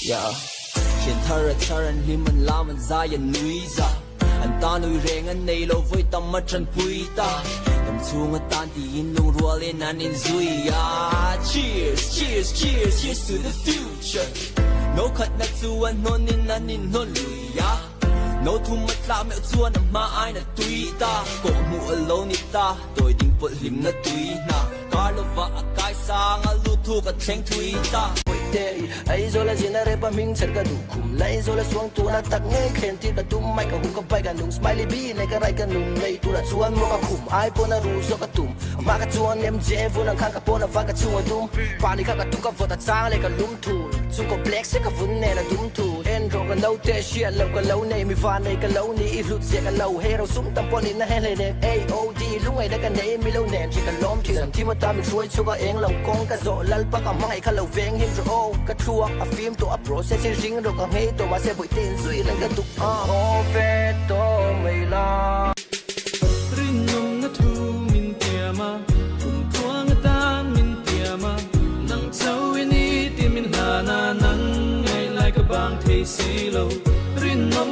Yeah 现他人他人里们拉们在也女子อันตาหนุ่ยเรงอันในโลกไว้ตั้งมาจันปุยตาตั้งทุ่งอันตาที่ยินลงรัวเล่นนันอินซุย Cheers cheers cheers here's to the future No ขัดนักส่วนนนินนันนินนนลุย No ทุ่มมัดลาเมื่อส่วนน้ำมาไอ้น่ะตุยตาโกมูอโลนิตาโดยดิ่งปดลิมน่ะตุยนาการลว่าอากาศสางอลูทูกับเชงตุยตาไอ้โซลาจินาเรปมิงฉันก็ดูคุมไล่โซลาสวงตัวน่ะตักเงยเข็นที่กระดุมไม่ก็หุบก็ไปกันลุงสไมลี่บีในกระไรกันลุงในตัวน่ะชวนมัวก็คุมไอ้ปนน่ะรู้สกตุ่มมากระชวนเอ็มเจฟูนังข้างกับปนน่ะฟังกระชวนดุมปานี่ข้างกับตุ้งกับฝนตะจางเลยก็ลุ่มทูนซุ่มก็แบล็กเซ็กกับฝุ่นแน่ละดุมทูนเอ็นโรกันเราเตะเชียร์เราก็เราในมีฟันในกันเรานี่อีรุดเสียกันเราให้เราซุ่มตำปนนี่นะให้เลยเนี่ย AOD ลุงไอ้ได้กันไหนมีเราแหนมที่กันล้อมที่สัมที่มาตามมันช่วยชัวก็เองเรากองกระโจนลัลปะก็ไม่ข้าเราเวงหิมจะโอ้กระชัวa film to a process ring ro ka hei to ma se boi tin sui lang ka tu o fe to mai la rin nom na thu min tia ma kum tuang tan min tia ma nang chau ni ti min la na nang ngai lai ka bang thei si lo rin nom